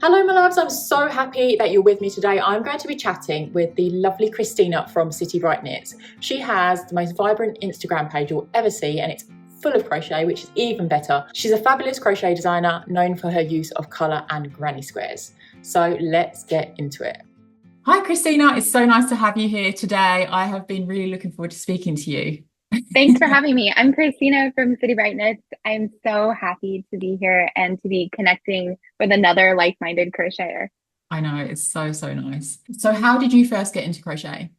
Hello, my loves. I'm so happy that you're with me today. I'm going to be chatting with the lovely Christina from City Bright Knits. She has the most vibrant Instagram page you'll ever see, and it's full of crochet, which is even better. She's a fabulous crochet designer known for her use of colour and granny squares. So let's get into it. Hi, Christina. It's so nice to have you here today. I have been really looking forward to speaking to you. Thanks for having me. I'm Christina from City Bright Knits. I'm so happy to be here and to be connecting with another like-minded crocheter. I know, it's so, so nice. So how did you first get into crochet?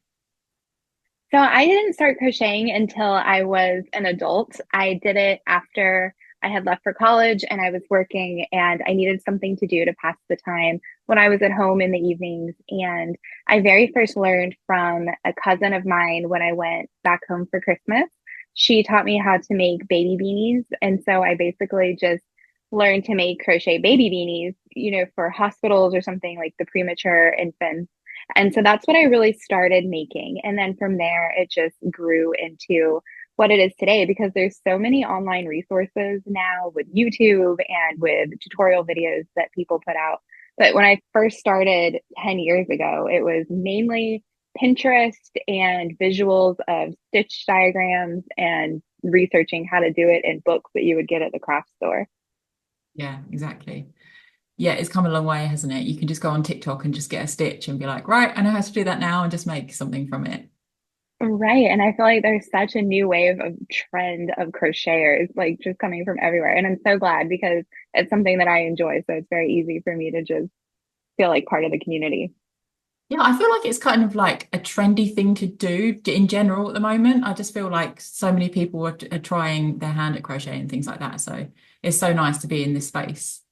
So I didn't start crocheting until I was an adult. I did it after I had left for college and I was working and I needed something to do to pass the time when I was at home in the evenings. And I very first learned from a cousin of mine when I went back home for Christmas. She taught me how to make baby beanies. And so I basically just learned to make crochet baby beanies, for hospitals or something like the premature infants. And so that's what I really started making. And then from there, it just grew into what it is today because there's so many online resources now with YouTube and with tutorial videos that people put out. But when I first started 10 years ago, it was mainly Pinterest and visuals of stitch diagrams and researching how to do it in books that you would get at the craft store. Yeah, exactly. Yeah, it's come a long way, hasn't it? You can just go on TikTok and just get a stitch and be like, right, I know how to do that now and just make something from it. Right. And I feel like there's such a new wave of trend of crocheters, like just coming from everywhere. And I'm so glad because it's something that I enjoy. So it's very easy for me to just feel like part of the community. Yeah, I feel like it's kind of like a trendy thing to do in general at the moment. I just feel like so many people are trying their hand at crochet and things like that. So it's so nice to be in this space.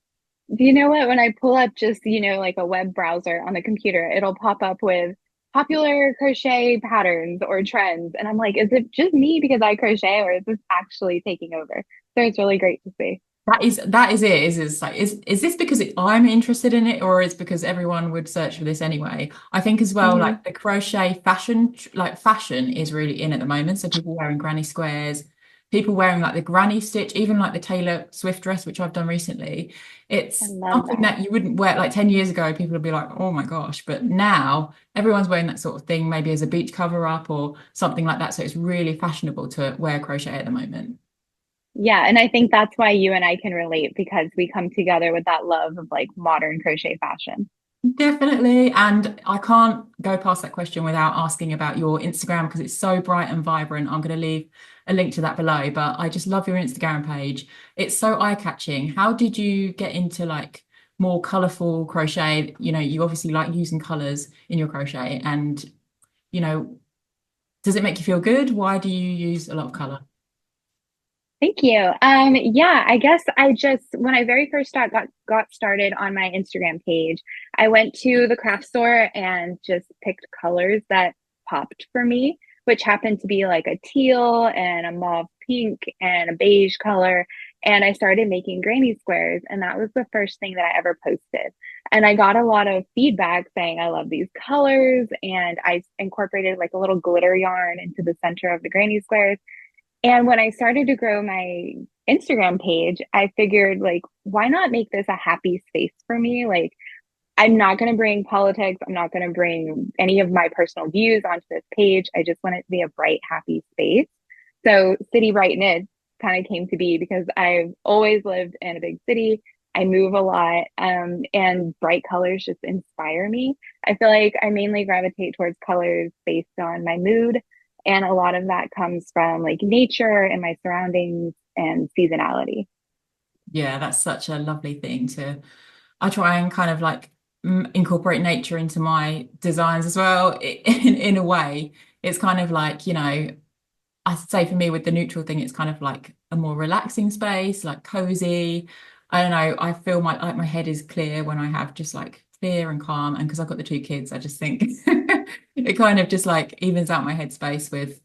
Do you know what? When I pull up just, like a web browser on the computer, it'll pop up with popular crochet patterns or trends. And I'm like, is it just me because I crochet or is this actually taking over? So it's really great to see. That is it. Is like is this because I'm interested in it, or is because everyone would search for this anyway? I think as well, Hmm. like the crochet fashion, like fashion is really in at the moment. So people wearing granny squares, people wearing like the granny stitch, even like the Taylor Swift dress, which I've done recently. I It's love something that. that you wouldn't wear like 10 years ago. People would be like, oh my gosh. But now everyone's wearing that sort of thing, maybe as a beach cover up or something like that. So it's really fashionable to wear crochet at the moment. Yeah, and I think that's why you and I can relate because we come together with that love of like modern crochet fashion. Definitely. And I can't go past that question without asking about your Instagram because it's so bright and vibrant. I'm going to leave a link to that below, but I just love your Instagram page. It's so eye-catching. How did you get into like more colorful crochet? You obviously like using colors in your crochet and, you know, does it make you feel good? Why do you use a lot of color? Thank you. Yeah, I guess I just when I very first got started on my Instagram page, I went to the craft store and just picked colors that popped for me, which happened to be like a teal and a mauve pink and a beige color. And I started making granny squares, and that was the first thing that I ever posted. And I got a lot of feedback saying I love these colors, and I incorporated like a little glitter yarn into the center of the granny squares. And when I started to grow my Instagram page, I figured, like, why not make this a happy space for me? Like, I'm not going to bring politics. I'm not going to bring any of my personal views onto this page. I just want it to be a bright, happy space. So, City Bright Knits kind of came to be because I've always lived in a big city. I move a lot, and bright colors just inspire me. I feel like I mainly gravitate towards colors based on my mood. And a lot of that comes from like nature and my surroundings and seasonality. Yeah, that's such a lovely thing to. I try and kind of like incorporate nature into my designs as well. In a way, it's kind of like, I say for me with the neutral thing, it's kind of like a more relaxing space, like cozy. I don't know. I feel my head is clear when I have just like clear and calm. And because I've got the two kids, I just think it kind of just like evens out my headspace with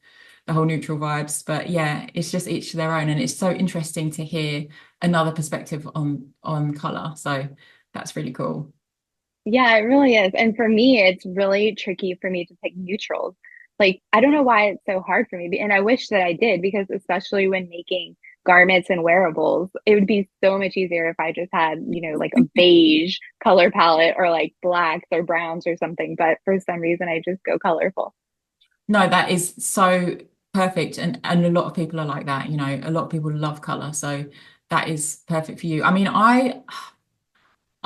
the whole neutral vibes. But yeah, it's just each to their own, and it's so interesting to hear another perspective on color. So that's really cool. Yeah, it really is. And for me, it's really tricky for me to pick neutrals. Like, I don't know why it's so hard for me. And I wish that I did because especially when making garments and wearables. It would be so much easier if I just had, like a beige color palette or like blacks or browns or something. But for some reason, I just go colorful. No, that is so perfect. And a lot of people are like that, a lot of people love color. So that is perfect for you. I mean, I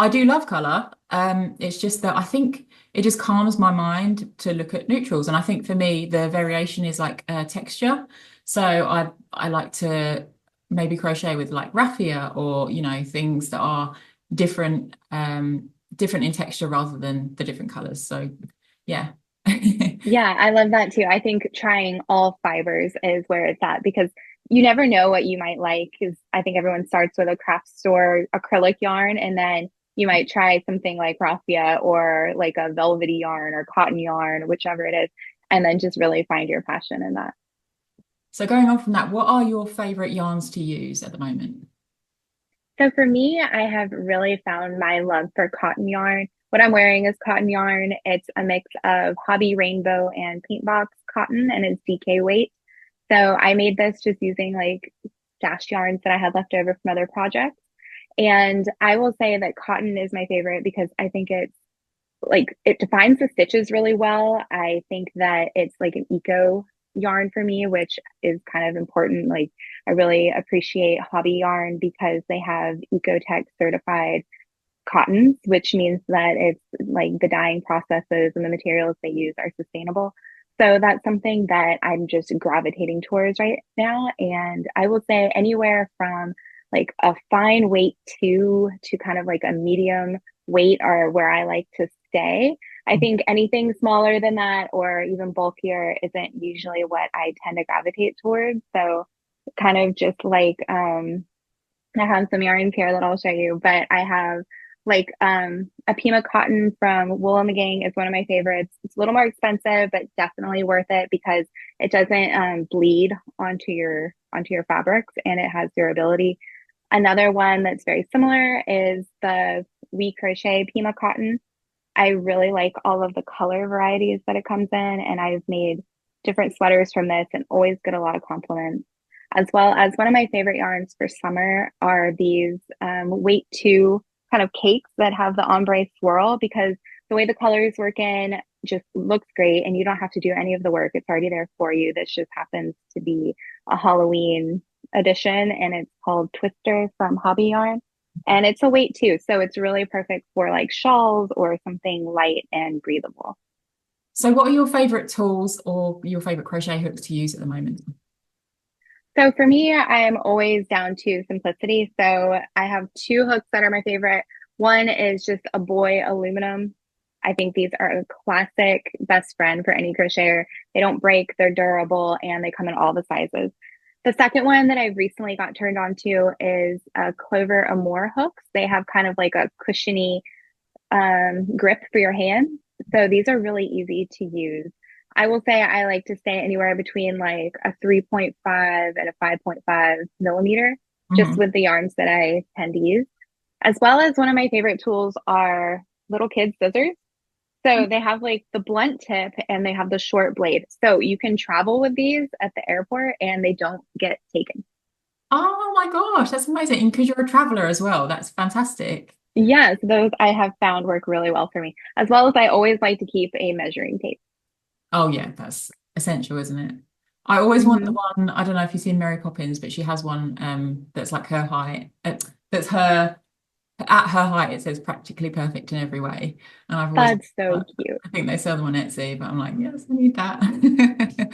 do love color. It's just that I think it just calms my mind to look at neutrals. And I think for me, the variation is like texture. So I like to maybe crochet with like raffia or, things that are different, different in texture rather than the different colors. So yeah. Yeah, I love that too. I think trying all fibers is where it's at because you never know what you might like. Because I think everyone starts with a craft store acrylic yarn, and then you might try something like raffia or like a velvety yarn or cotton yarn, whichever it is, and then just really find your passion in that. So going on from that, what are your favorite yarns to use at the moment? So for me, I have really found my love for cotton yarn. What I'm wearing is cotton yarn. It's a mix of hobby rainbow and paint box cotton, and it's DK weight. So I made this just using like stashed yarns that I had left over from other projects. And I will say that cotton is my favorite because I think it's like it defines the stitches really well. I think that it's like an eco yarn for me, which is kind of important. Like I really appreciate hobby yarn because they have Ecotech certified cottons, which means that it's like the dyeing processes and the materials they use are sustainable. So that's something that I'm just gravitating towards right now. And I will say anywhere from like a fine weight to kind of like a medium weight are where I like to stay. I think anything smaller than that or even bulkier isn't usually what I tend to gravitate towards. So kind of just like I have some yarns here that I'll show you, but I have like a Pima cotton from Wool and the Gang is one of my favorites. It's a little more expensive, but definitely worth it because it doesn't bleed onto your fabrics and it has durability. Another one that's very similar is the We Crochet Pima cotton. I really like all of the color varieties that it comes in, and I've made different sweaters from this and always get a lot of compliments. As well as one of my favorite yarns for summer are these weight two kind of cakes that have the ombre swirl because the way the colors work in just looks great and you don't have to do any of the work. It's already there for you. This just happens to be a Halloween edition and it's called Twister from Hobby Yarn. And it's a weight too. So it's really perfect for like shawls or something light and breathable. So what are your favorite tools or your favorite crochet hooks to use at the moment? So for me, I am always down to simplicity. So I have two hooks that are my favorite. One is just a boy aluminum. I think these are a classic best friend for any crocheter. They don't break, they're durable, and they come in all the sizes. The second one that I've recently got turned on to is Clover Amour hooks. They have kind of like a cushiony grip for your hand. So these are really easy to use. I will say I like to stay anywhere between like a 3.5 and a 5.5 millimeter, just Mhm. with the yarns that I tend to use. As well as one of my favorite tools are little kids' scissors. So they have like the blunt tip and they have the short blade. So you can travel with these at the airport and they don't get taken. Oh my gosh, that's amazing. And because you're a traveler as well, that's fantastic. Yes, those I have found work really well for me. As well as I always like to keep a measuring tape. Oh yeah, that's essential, isn't it? I always want the Hmm. one, I don't know if you've seen Mary Poppins, but she has one that's like her height. That's her at her height, it says practically perfect in every way. And I've always That's so cute. I think they sell them on Etsy, but I'm like, yes, I need that.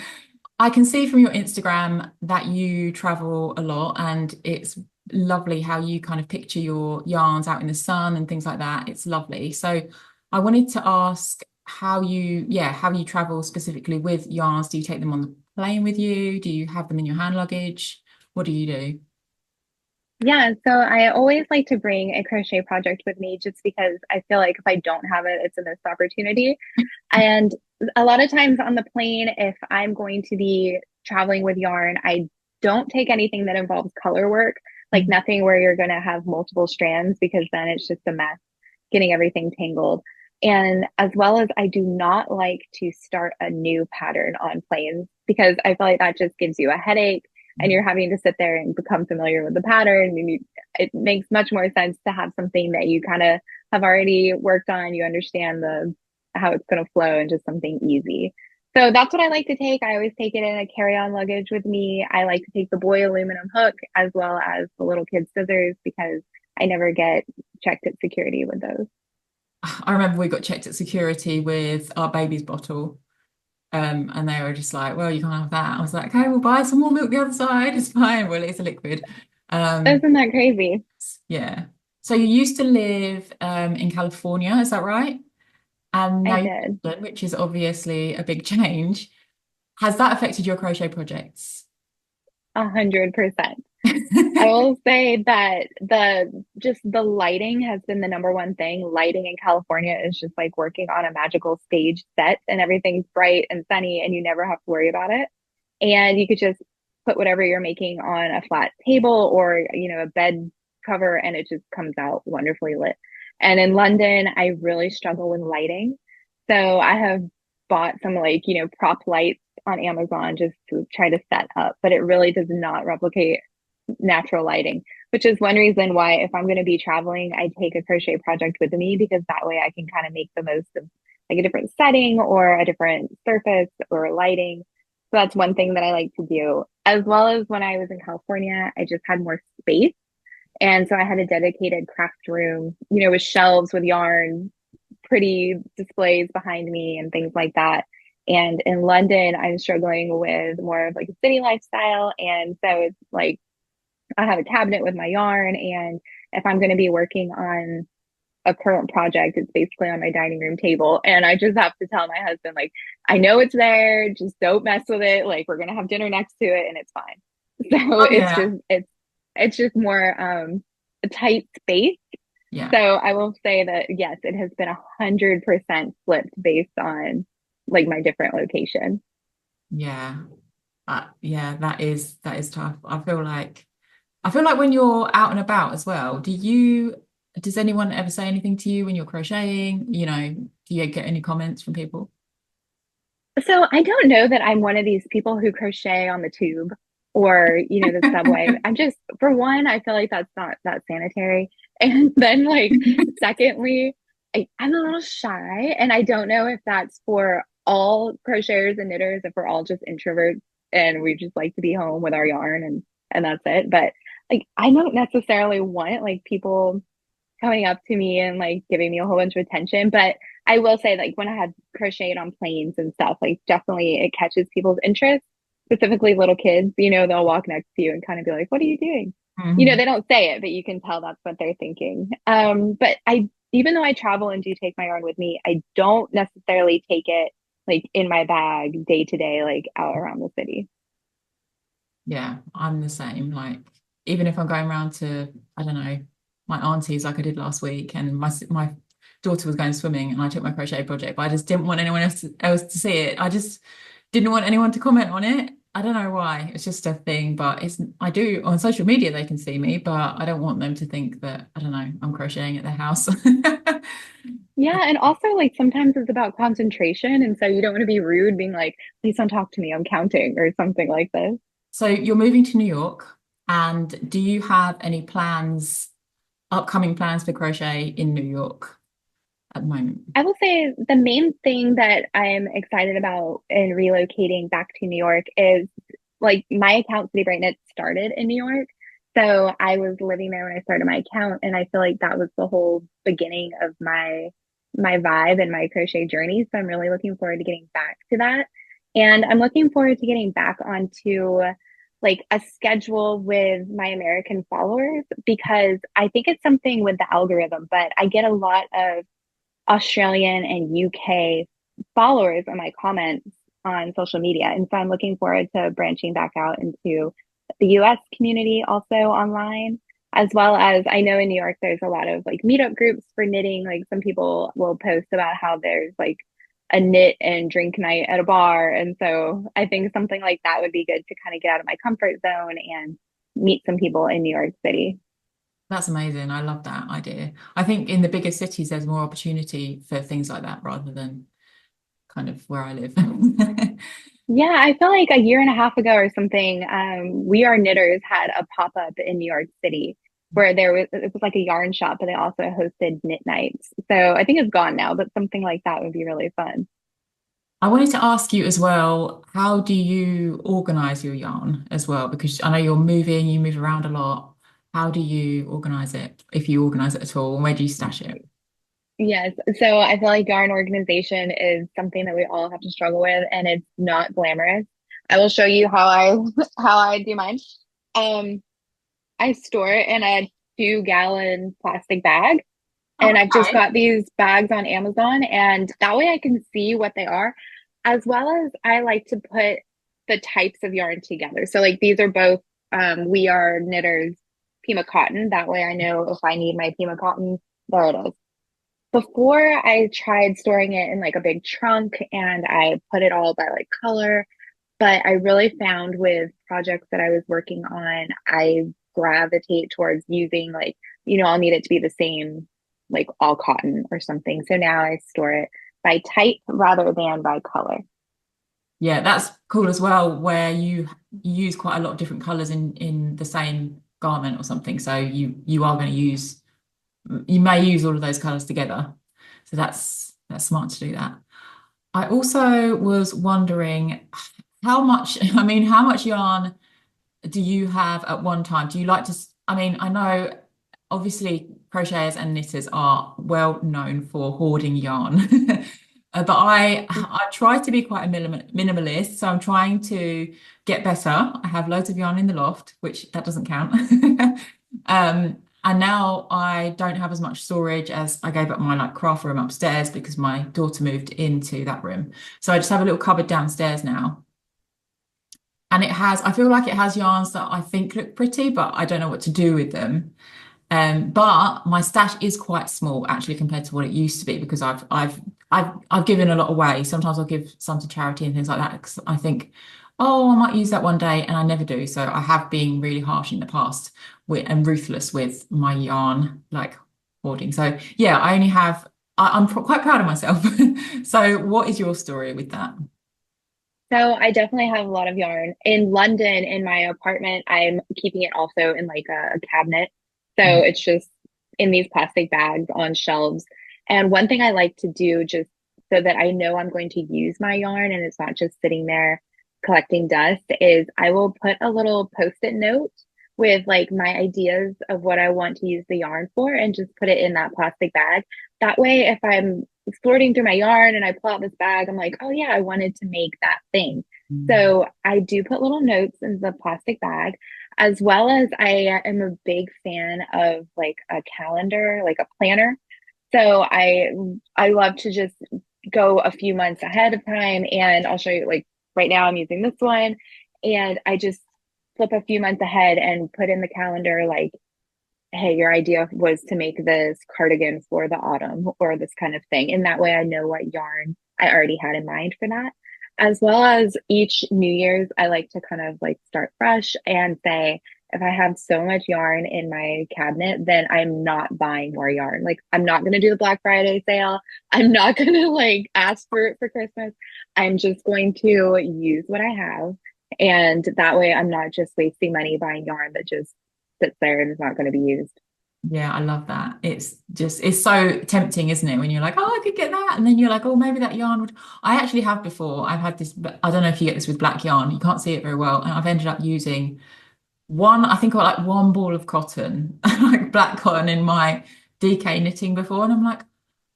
I can see from your Instagram that you travel a lot and it's lovely how you kind of picture your yarns out in the sun and things like that. It's lovely. So I wanted to ask how you travel specifically with yarns. Do you take them on the plane with you? Do you have them in your hand luggage? What do you do? Yeah, so I always like to bring a crochet project with me just because I feel like if I don't have it, it's a missed opportunity. And a lot of times on the plane, if I'm going to be traveling with yarn, I don't take anything that involves color work, like nothing where you're going to have multiple strands because then it's just a mess getting everything tangled. And as well as I do not like to start a new pattern on planes because I feel like that just gives you a headache. and you're having to sit there and become familiar with the pattern. And it makes much more sense to have something that you kind of have already worked on. You understand the how it's going to flow, and just something easy. So that's what I like to take. I always take it in a carry-on luggage with me. I like to take the boy aluminum hook as well as the little kid scissors because I never get checked at security with those. I remember we got checked at security with our baby's bottle. And they were just like, well, you can't have that. I was like, okay, we'll buy some more milk the other side. It's fine. Well, it's a liquid. Um, Isn't that crazy? yeah. So you used to live in California, is that right? And now I you're did. in London, which is obviously a big change. Has that affected your crochet projects? 100%. I will say that the lighting has been the number one thing. Lighting in California is just like working on a magical stage set, and everything's bright and sunny and you never have to worry about it. And you could just put whatever you're making on a flat table or, a bed cover, and it just comes out wonderfully lit. And in London, I really struggle with lighting. So I have bought some like, prop lights on Amazon just to try to set up, but it really does not replicate natural lighting, which is one reason why if I'm going to be traveling, I take a crochet project with me because that way I can kind of make the most of like a different setting or a different surface or lighting. So that's one thing that I like to do. As well as when I was in California, I just had more space. And so I had a dedicated craft room, with shelves with yarn, pretty displays behind me and things like that. And in London, I'm struggling with more of like a city lifestyle. And so it's like I have a cabinet with my yarn. And if I'm going to be working on a current project, it's basically on my dining room table. And I just have to tell my husband, like, I know it's there, just don't mess with it. Like, we're going to have dinner next to it and it's fine. So Oh yeah. it's just more a tight space. Yeah. So I will say that yes, it has been 100% flipped based on like my different location. Yeah. Yeah, that is tough. I feel like when you're out and about as well, does anyone ever say anything to you when you're crocheting? Do you get any comments from people? So I don't know that I'm one of these people who crochet on the tube or, the subway. I'm just, for one, I feel like that's not that sanitary. And then like, secondly, I'm a little shy and I don't know if that's for all crocheters and knitters, if we're all just introverts and we just like to be home with our yarn and that's it. But like, I don't necessarily want like people coming up to me and like giving me a whole bunch of attention. But I will say, like, when I had crocheted on planes and stuff, like, definitely it catches people's interest, specifically little kids. They'll walk next to you and kind of be like, "What are you doing?" Mhm. They don't say it, but you can tell that's what they're thinking. But even though I travel and do take my yarn with me, I don't necessarily take it like in my bag day to day, like out around the city. Yeah, I'm the same. Like, even if I'm going around to, I don't know, my aunties like I did last week, and my daughter was going swimming, and I took my crochet project, but I just didn't want anyone else to see it. I just didn't want anyone to comment on it. I don't know why. It's just a thing, but I do on social media they can see me, but I don't want them to think that, I don't know, I'm crocheting at their house. Yeah, and also like sometimes it's about concentration, and so you don't want to be rude, being like, "Please don't talk to me, I'm counting," or something like this. So you're moving to New York, and do you have any upcoming plans for crochet in New York at the moment? I will say the main thing that I'm excited about in relocating back to New York is like my account City Bright Knit started in New York. So I was living there when I started my account, and I feel like that was the whole beginning of my vibe and my crochet journey. So I'm really looking forward to getting back to that. And I'm looking forward to getting back onto like a schedule with my American followers because I think it's something with the algorithm, but I get a lot of Australian and UK followers in my comments on social media. And so I'm looking forward to branching back out into the US community also online, as well as I know in New York, there's a lot of like meetup groups for knitting. Like some people will post about how there's like a knit and drink night at a bar. And so I think something like that would be good to kind of get out of my comfort zone and meet some people in New York City. That's amazing. I love that idea. I think in the bigger cities, there's more opportunity for things like that rather than kind of where I live. Yeah, I feel like a year and a half ago or something, We Are Knitters had a pop-up in New York City where it was like a yarn shop, but they also hosted knit nights. So I think it's gone now, but something like that would be really fun. I wanted to ask you as well, how do you organize your yarn as well? Because I know you're moving, you move around a lot. How do you organize it, if you organize it at all? And where do you stash it? Yes. So I feel like yarn organization is something that we all have to struggle with, and it's not glamorous. I will show you how I how I do mine. Um, I store it in a 2-gallon plastic bag. Oh, And I've just okay. got these bags on Amazon, and that way I can see what they are, as well as I like to put the types of yarn together. So, like, these are both We Are Knitters Pima Cotton. That way I know if I need my Pima Cotton, there it is. Before I tried storing it in like a big trunk and I put it all by like color, but I really found with projects that I was working on, I gravitate towards using like, I'll need it to be the same, like all cotton or something. So now I store it by type rather than by color. Yeah, that's cool as well, where you use quite a lot of different colors in the same garment or something. So you are going to use you may use all of those colors together. So that's smart to do that. I also was wondering how much, I mean, how much yarn do you have at one time? Do you like to, I mean, I know obviously crocheters and knitters are well known for hoarding yarn. But I try to be quite a minimalist, so I'm trying to get better. I have loads of yarn in the loft, which that doesn't count. And now I don't have as much storage as I gave up my like craft room upstairs because my daughter moved into that room. So I just have a little cupboard downstairs now. And I feel like it has yarns that I think look pretty, but I don't know what to do with them. But my stash is quite small actually compared to what it used to be because I've given a lot away. Sometimes I'll give some to charity and things like that because I think, oh, I might use that one day, and I never do. So I have been really harsh in the past and ruthless with my yarn like hoarding. So yeah, I only have. I'm quite proud of myself. So what is your story with that? So I definitely have a lot of yarn. In London, in my apartment, I'm keeping it also in like a cabinet. So Mhm. it's just in these plastic bags on shelves. And one thing I like to do just so that I know I'm going to use my yarn and it's not just sitting there collecting dust is I will put a little post-it note with like my ideas of what I want to use the yarn for and just put it in that plastic bag. That way, if I'm sorting through my yarn and I pull out this bag, I'm like, oh yeah, I wanted to make that thing. Mm. So I do put little notes in the plastic bag, as well as I am a big fan of like a calendar, like a planner. So I love to just go a few months ahead of time, and I'll show you like right now I'm using this one, and I just flip a few months ahead and put in the calendar like hey, your idea was to make this cardigan for the autumn or this kind of thing. And that way I know what yarn I already had in mind for that. As well as each New Year's, I like to kind of like start fresh and say, if I have so much yarn in my cabinet, then I'm not buying more yarn. Like I'm not going to do the Black Friday sale. I'm not going to like ask for it for Christmas. I'm just going to use what I have. And that way I'm not just wasting money buying yarn that just sits there and is not going to be used. Yeah, I love that. It's so tempting, isn't it? When you're like, oh, I could get that. And then you're like, oh, maybe that yarn would. I actually have before. I've had this, but I don't know if you get this with black yarn. You can't see it very well. And I've ended up using I think I got like one ball of cotton, like black cotton in my DK knitting before. And I'm like,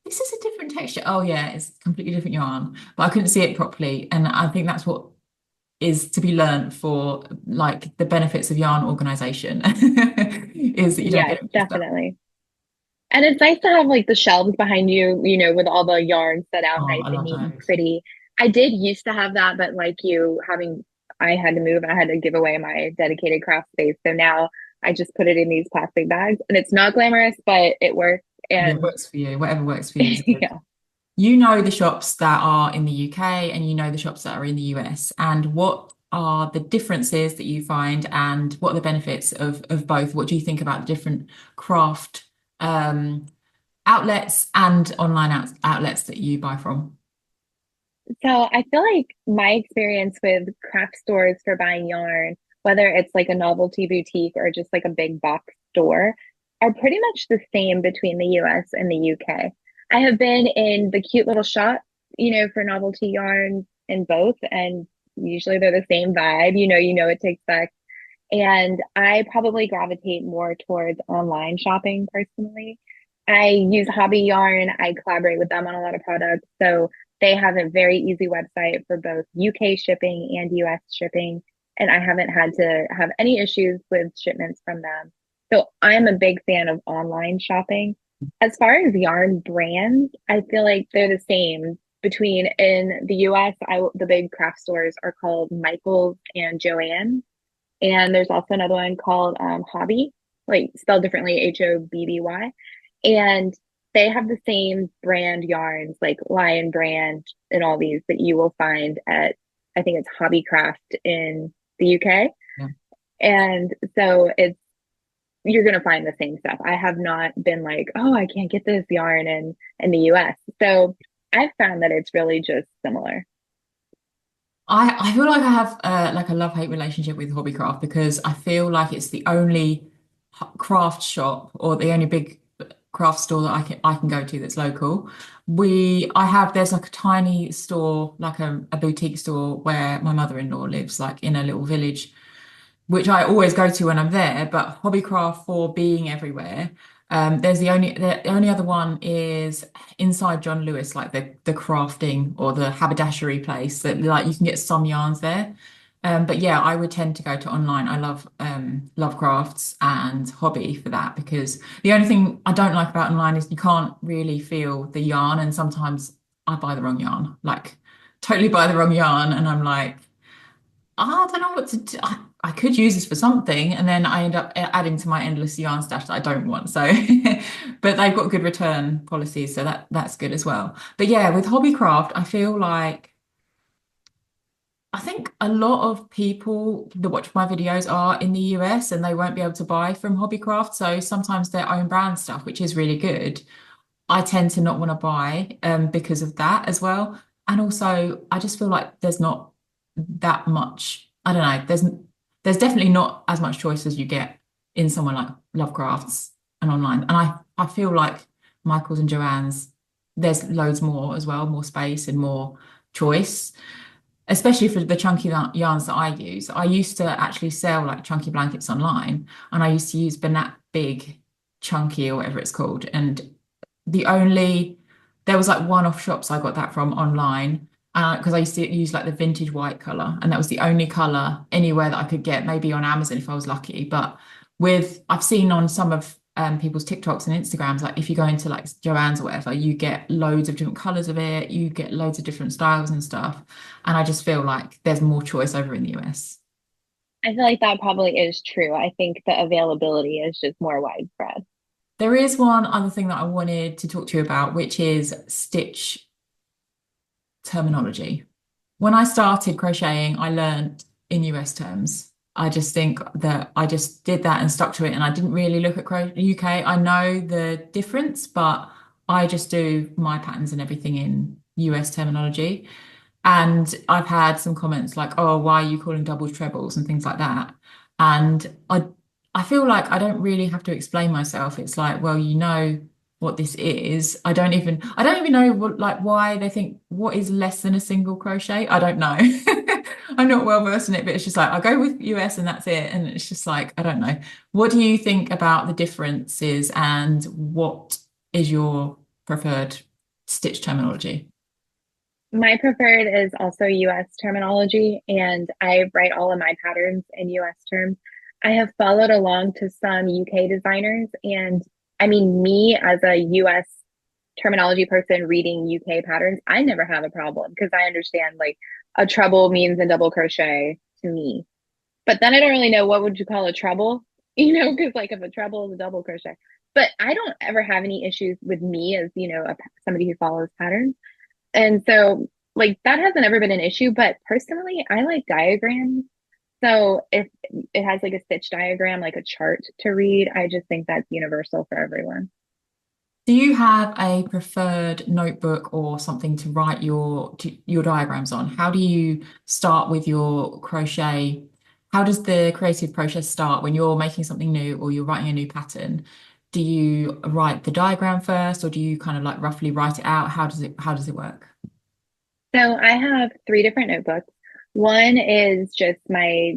this is a different texture. Oh, yeah, it's completely different yarn. But I couldn't see it properly. And I think that's what is to be learned for like the benefits of yarn organization is that you don't Yes, get it mixed up. definitely. And it's nice to have like the shelves behind you, with all the yarn set out Oh, nice I and love neat and those. pretty. I did used to have that, but like you having, I had to move and I had to give away my dedicated craft space. So now I just put it in these plastic bags and it's not glamorous, but it works. Yeah, it And works for you. Whatever works for you is good. yeah. You know the shops that are in the UK and you know the shops that are in the US, and what are the differences that you find and what are the benefits of both? What do you think about the different craft um, outlets and online outlets that you buy from? So I feel like my experience with craft stores for buying yarn, whether it's like a novelty boutique or just like a big box store, are pretty much the same between the US and the UK. I have been in the cute little shop, for novelty yarn in both, and usually they're the same vibe. You know what to expect. And I probably gravitate more towards online shopping personally. I use Hobby Yarn. I collaborate with them on a lot of products. So they have a very easy website for both UK shipping and US shipping. And I haven't had to have any issues with shipments from them. So I'm a big fan of online shopping. As far as yarn brands, I feel like they're the same between in the US, the big craft stores are called Michael's and Joanne. And there's also another one called Hobby, like spelled differently, Hobby. And they have the same brand yarns, like Lion brand and all these that you will find at, I think it's Hobbycraft in the UK. Yeah. And so you're going to find the same stuff. I have not been like, oh, I can't get this yarn in the US. So I've found that it's really just similar. I feel like I have like a love-hate relationship with Hobbycraft because I feel like it's the only craft shop or the only big craft store that I can go to that's local. There's like a tiny store, like a boutique store where my mother-in-law lives, like in a little village which I always go to when I'm there, but Hobbycraft for being everywhere. The only other one is inside John Lewis, like the crafting or the haberdashery place that like you can get some yarns there. But yeah, I would tend to go to online. I love crafts and hobby for that because the only thing I don't like about online is you can't really feel the yarn, and sometimes I buy the wrong yarn, like totally buy the wrong yarn, and I'm like. I don't know what to do. I could use this for something, and then I end up adding to my endless yarn stash that I don't want. So, but they've got good return policies, so that's good as well. But yeah, with Hobbycraft, I feel like I think a lot of people that watch my videos are in the US and they won't be able to buy from Hobbycraft. So sometimes their own brand stuff, which is really good. I tend to not want to buy because of that as well. And also, I just feel like there's not that much. I don't know. There's definitely not as much choice as you get in somewhere like Lovecrafts and online. And I feel like Michael's and Joanne's, there's loads more as well, more space and more choice. Especially for the chunky yarns that I use. I used to actually sell like chunky blankets online, and I used to use Banat Big Chunky or whatever it's called. And the only there was like one-off shops I got that from online because I used to use like the vintage white color, and that was the only color anywhere that I could get, maybe on Amazon if I was lucky. But I've seen on some of people's TikToks and Instagrams, like if you go into like Joann's or whatever, you get loads of different colors of it, you get loads of different styles and stuff. And I just feel like there's more choice over in the US. I feel like that probably is true. I think the availability is just more widespread. There is one other thing that I wanted to talk to you about, which is stitch terminology. When I started crocheting, I learned in US terms. I just think that I just did that and stuck to it, and I didn't really look at UK. I know the difference, but I just do my patterns and everything in US terminology. And I've had some comments like, "Oh, why are you calling doubles trebles?" and things like that. And I feel like I don't really have to explain myself. It's like, well, you know what this is. I don't even know why they think what is less than a single crochet. I don't know. I'm not well versed in it, but it's just like I go with US and that's it. And it's just like, I don't know. What do you think about the differences and what is your preferred stitch terminology? My preferred is also US terminology, and I write all of my patterns in US terms. I have followed along to some UK designers, and I mean, me as a US terminology person reading UK patterns, I never have a problem because I understand like a treble means a double crochet to me. But then I don't really know what would you call a treble, because like if a treble is a double crochet. But I don't ever have any issues with me as, somebody who follows patterns. And so, like, that hasn't ever been an issue. But personally, I like diagrams. So if it has like a stitch diagram, like a chart to read, I just think that's universal for everyone. Do you have a preferred notebook or something to write your diagrams on? How do you start with your crochet? How does the creative process start when you're making something new or you're writing a new pattern? Do you write the diagram first, or do you kind of like roughly write it out? How does it work? So I have three different notebooks. One is just my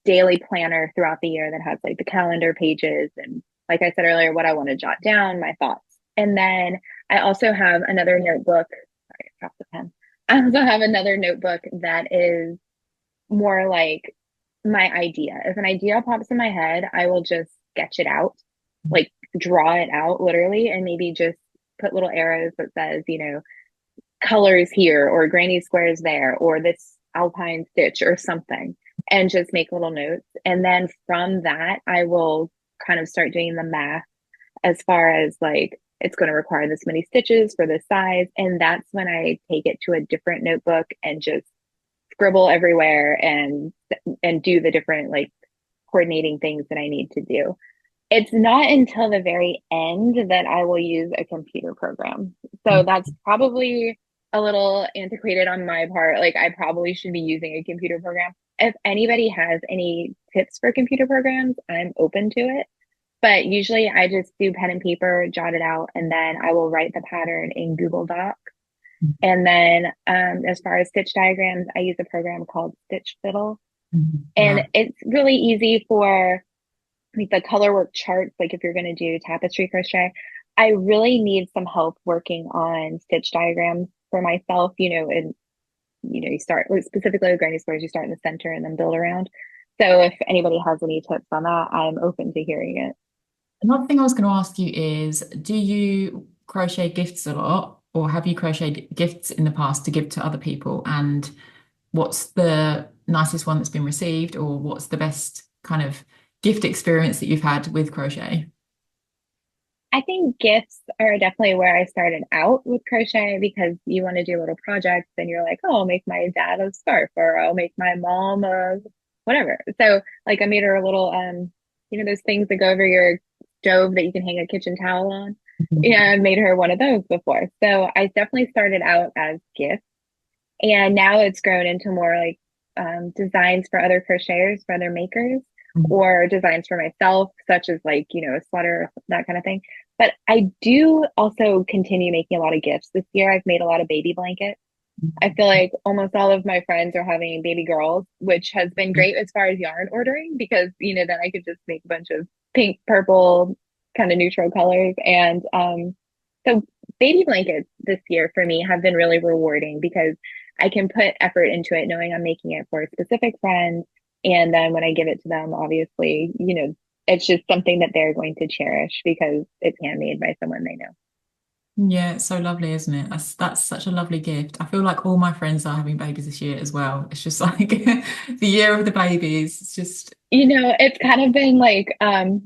daily planner throughout the year that has like the calendar pages and, like I said earlier, what I want to jot down, my thoughts. And then I also have another notebook. Sorry, I dropped the pen. I also have another notebook that is more like my idea. If an idea pops in my head, I will just sketch it out, like draw it out literally, and maybe just put little arrows that says, colors here or granny squares there or this alpine stitch or something, and just make little notes. And then from that, I will kind of start doing the math as far as like it's going to require this many stitches for this size. And that's when I take it to a different notebook and just scribble everywhere and do the different like coordinating things that I need to do. It's not until the very end that I will use a computer program. So that's probably a little antiquated on my part. Like, I probably should be using a computer program. If anybody has any tips for computer programs, I'm open to it. But usually I just do pen and paper, jot it out, and then I will write the pattern in Google Doc. And then as far as stitch diagrams, I use a program called Stitch Fiddle. Yeah. And it's really easy for like the color work charts, like if you're going to do tapestry crochet. I really need some help working on stitch diagrams for myself, and you start specifically with granny squares, you start in the center and then build around. So if anybody has any tips on that, I'm open to hearing it. Another thing I was going to ask you is, do you crochet gifts a lot, or have you crocheted gifts in the past to give to other people? And what's the nicest one that's been received, or what's the best kind of gift experience that you've had with crochet? I think gifts are definitely where I started out with crochet because you want to do little projects and you're like, oh, I'll make my dad a scarf or I'll make my mom a whatever. So like I made her a little those things that go over your stove that you can hang a kitchen towel on. Yeah, I made her one of those before. So I definitely started out as gifts, and now it's grown into more like designs for other crocheters, for other makers, or designs for myself, such as like, a sweater, that kind of thing. But I do also continue making a lot of gifts. This year, I've made a lot of baby blankets. I feel like almost all of my friends are having baby girls, which has been great as far as yarn ordering because, then I could just make a bunch of pink, purple, kind of neutral colors. And so baby blankets this year for me have been really rewarding because I can put effort into it knowing I'm making it for a specific friend. And then when I give it to them, obviously, it's just something that they're going to cherish because it's handmade by someone they know. Yeah, it's so lovely, isn't it? That's such a lovely gift. I feel like all my friends are having babies this year as well. It's just like the year of the babies. It's just It's kind of been like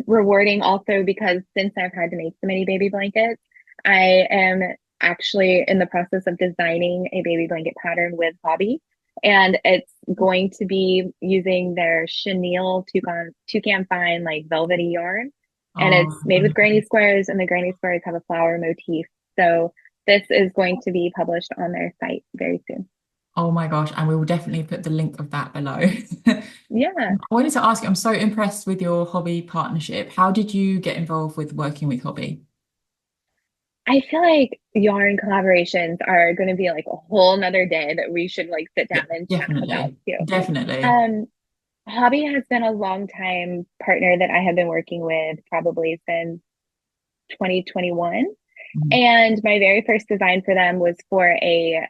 rewarding also because since I've had to make so many baby blankets, I am actually in the process of designing a baby blanket pattern with Hobby. And it's going to be using their chenille toucan fine, like velvety yarn. And it's made with oh, granny squares, and the granny squares have a flower motif. So this is going to be published on their site very soon. oh my gosh, and we will definitely put the link of that below. Yeah. I wanted to ask you, I'm so impressed with your hobby partnership. How did you get involved with working with hobby? I feel like yarn collaborations are going to be like a whole nother day that we should like sit Yeah, down and chat about definitely. too. Definitely. Um, Hobby has been a long time partner that I have been working with probably since 2021. Mhm. And my very first design for them was for a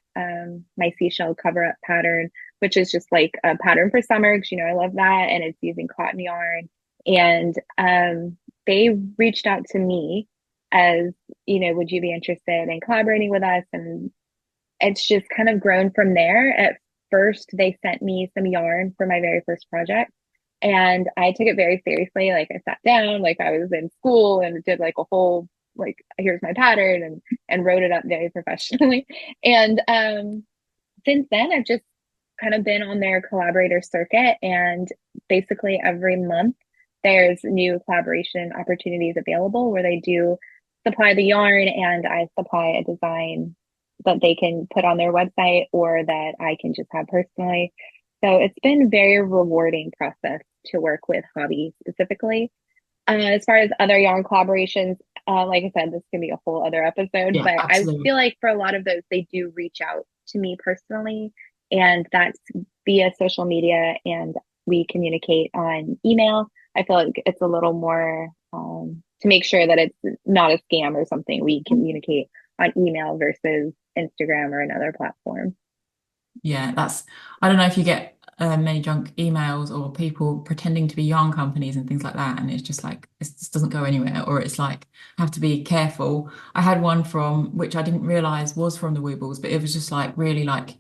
my seashell cover up pattern, which is just like a pattern for summer because I love that, and it's using cotton yarn. And they reached out to me as would you be interested in collaborating with us? And it's just kind of grown from there. At first, they sent me some yarn for my very first project. And I took it very seriously. Like I sat down, like I was in school and did like a whole like here's my pattern and wrote it up very professionally. And since then I've just kind of been on their collaborator circuit, and basically every month there's new collaboration opportunities available where they do supply the yarn and I supply a design that they can put on their website or that I can just have personally. So it's been a very rewarding process to work with hobby specifically. As far as other yarn collaborations, like I said, this can be a whole other episode, Yeah, but I absolutely. feel like for a lot of those, they do reach out to me personally, and that's via social media, and we communicate on email. I feel like it's a little more to make sure that it's not a scam or something. We communicate on email versus Instagram or another platform. Yeah, I don't know if you get many junk emails or people pretending to be yarn companies and things like that. And it's just like, it just doesn't go anywhere. Or it's like, I have to be careful. I had one from, which I didn't realize was from the Woobles, but it was just like, really like,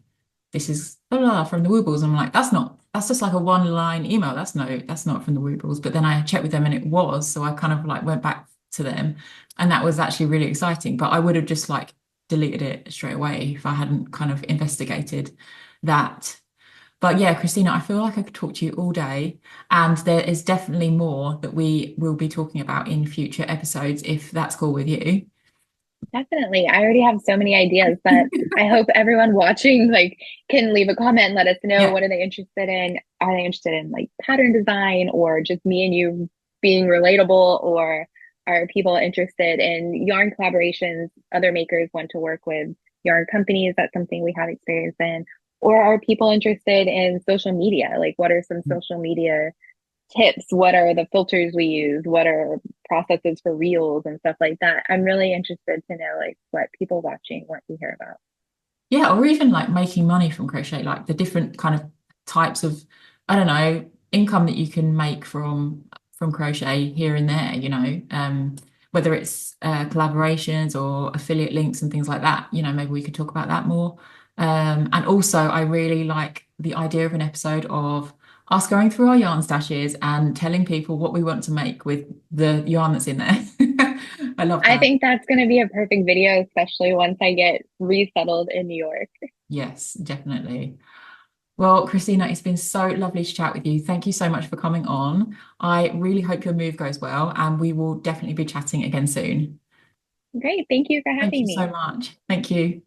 this is blah, blah, from the Woobles. And I'm like, that's just like a one line email. That's not from the Woobles. But then I checked with them and it was. So I kind of like went back to them. And that was actually really exciting. But I would have just like deleted it straight away if I hadn't kind of investigated that. But yeah, Christina, I feel like I could talk to you all day, and there is definitely more that we will be talking about in future episodes if that's cool with you. Definitely. I already have so many ideas that I hope everyone watching like can leave a comment and let us know Yeah. what are they interested in? Are they interested in like pattern design or just me and you being relatable, or are people interested in yarn collaborations? Other makers want to work with yarn companies. That's something we have experience in. Or are people interested in social media? Like what are some social media tips? What are the filters we use? What are processes for reels and stuff like that? I'm really interested to know like what people watching want to hear about. Yeah, or even like making money from crochet, like the different kind of types of, I don't know, income that you can make from crochet here and there, whether it's collaborations or affiliate links and things like that, maybe we could talk about that more. And also I really like the idea of an episode of us going through our yarn stashes and telling people what we want to make with the yarn that's in there. I love I that. think that's going to be a perfect video, especially once I get resettled in New York. Yes, definitely. Well, Christina, it's been so lovely to chat with you. Thank you so much for coming on. I really hope your move goes well, and we will definitely be chatting again soon. Great. Thank you for Thank having you so me. much. Thank you.